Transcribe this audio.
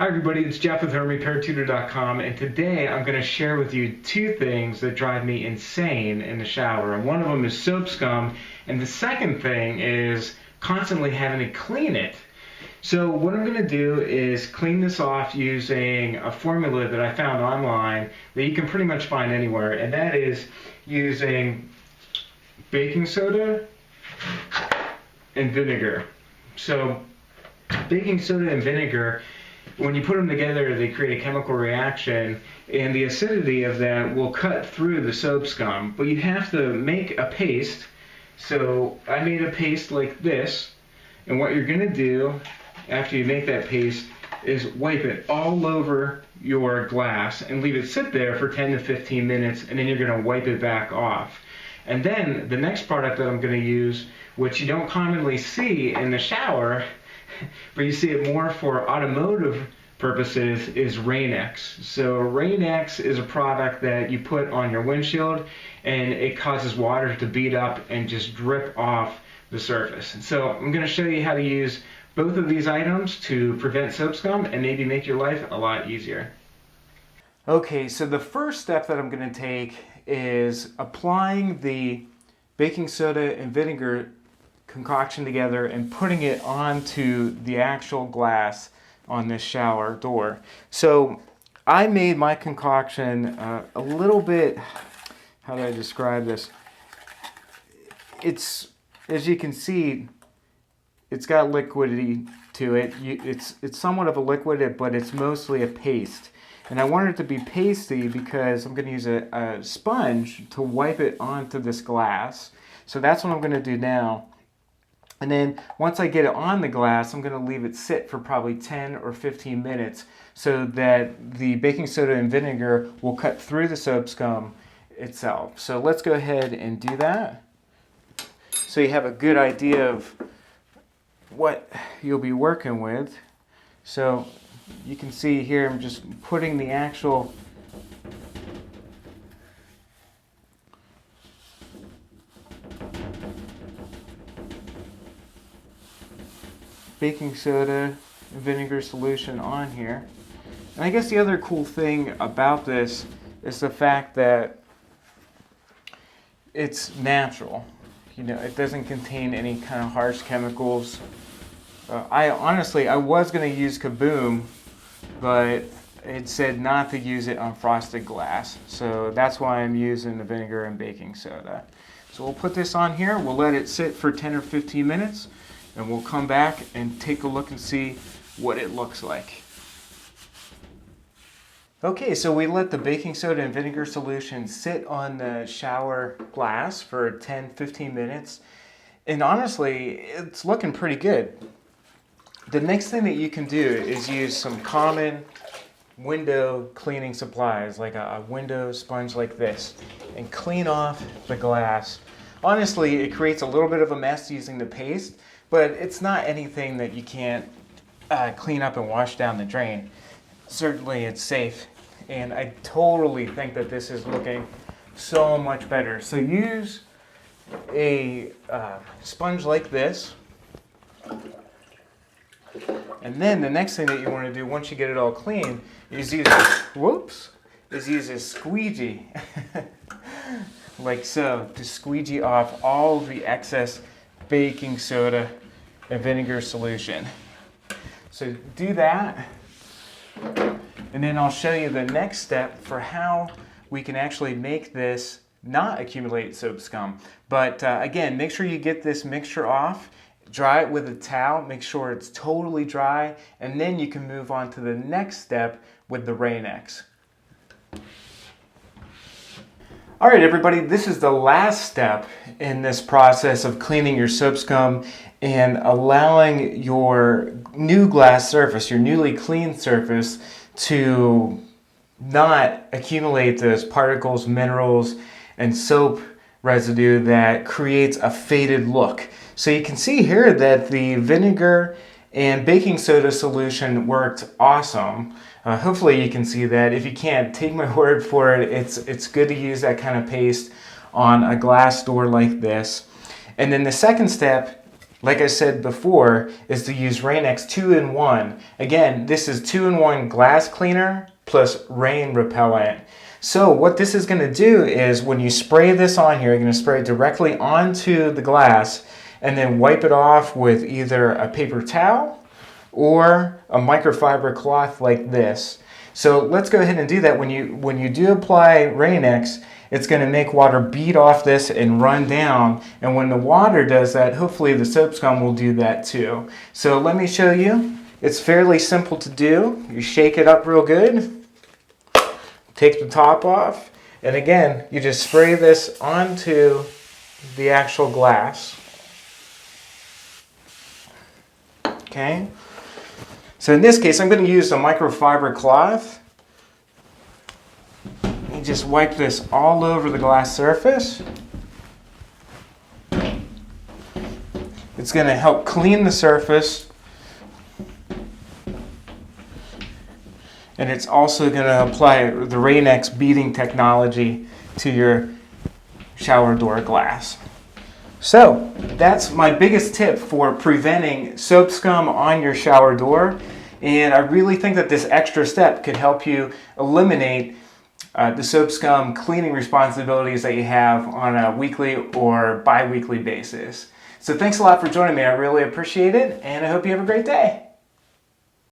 Hi everybody, it's Jeff with Home Repair Tutor.com, and today I'm going to share with you two things that drive me insane in the shower. And one of them is soap scum, and the second thing is constantly having to clean it. So what I'm going to do is clean this off using a formula that I found online that you can pretty much find anywhere, and that is using baking soda and vinegar. So baking soda and vinegar, when you put them together, they create a chemical reaction, and the acidity of that will cut through the soap scum. But you have to make a paste. So I made a paste like this, and what you're going to do after you make that paste is wipe it all over your glass and leave it sit there for 10 to 15 minutes, and then you're going to wipe it back off. And then the next product that I'm going to use, which you don't commonly see in the shower, but you see it more for automotive purposes, is Rain-X. So Rain-X is a product that you put on your windshield, and it causes water to bead up and just drip off the surface. And so I'm going to show you how to use both of these items to prevent soap scum and maybe make your life a lot easier. Okay, so the first step that I'm going to take is applying the baking soda and vinegar concoction together and putting it onto the actual glass on this shower door. So I made my concoction a little bit, how do I describe this? It's, as you can see, it's got liquidity to it. It's somewhat of a liquid, but it's mostly a paste. And I want it to be pasty because I'm going to use a sponge to wipe it onto this glass. So that's what I'm going to do now. And then once I get it on the glass, I'm going to leave it sit for probably 10 or 15 minutes so that the baking soda and vinegar will cut through the soap scum itself. So let's go ahead and do that, so you have a good idea of what you'll be working with. So you can see here I'm just putting the actual baking soda and vinegar solution on here. And I guess the other cool thing about this is the fact that it's natural. You know, it doesn't contain any kind of harsh chemicals. I was going to use Kaboom, but it said not to use it on frosted glass. So that's why I'm using the vinegar and baking soda. So we'll put this on here, we'll let it sit for 10 or 15 minutes, and we'll come back and take a look and see what it looks like. Okay, so we let the baking soda and vinegar solution sit on the shower glass for 10-15 minutes, and honestly, it's looking pretty good. The next thing that you can do is use some common window cleaning supplies, like a window sponge like this, and clean off the glass. Honestly, it creates a little bit of a mess using the paste, but it's not anything that you can't clean up and wash down the drain. Certainly it's safe, and I totally think that this is looking so much better. So use a sponge like this, and then the next thing that you want to do once you get it all clean is use a squeegee like so, to squeegee off all the excess baking soda and vinegar solution. So do that, and then I'll show you the next step for how we can actually make this not accumulate soap scum. But again, make sure you get this mixture off, dry it with a towel, make sure it's totally dry, and then you can move on to the next step with the Rain-X. All right, everybody, this is the last step in this process of cleaning your soap scum and allowing your new glass surface, your newly cleaned surface, to not accumulate those particles, minerals, and soap residue that creates a faded look. So you can see here that the vinegar and baking soda solution worked awesome. Hopefully you can see that. If you can't, take my word for it. It's good to use that kind of paste on a glass door like this. And then the second step like I said before, is to use Rain-X 2-in-1. Again, this is 2-in-1 glass cleaner plus rain repellent. So what this is going to do is when you spray this on here, you're going to spray it directly onto the glass and then wipe it off with either a paper towel or a microfiber cloth like this. So let's go ahead and do that. When you do apply Rain-X, it's going to make water bead off this and run down. And when the water does that, hopefully the soap scum will do that too. So let me show you. It's fairly simple to do. You shake it up real good. Take the top off. And again, you just spray this onto the actual glass. Okay. So in this case, I'm going to use a microfiber cloth. You just wipe this all over the glass surface. It's going to help clean the surface. And it's also going to apply the Rain-X beading technology to your shower door glass. So that's my biggest tip for preventing soap scum on your shower door. And I really think that this extra step could help you eliminate the soap scum cleaning responsibilities that you have on a weekly or bi-weekly basis. So thanks a lot for joining me. I really appreciate it, and I hope you have a great day.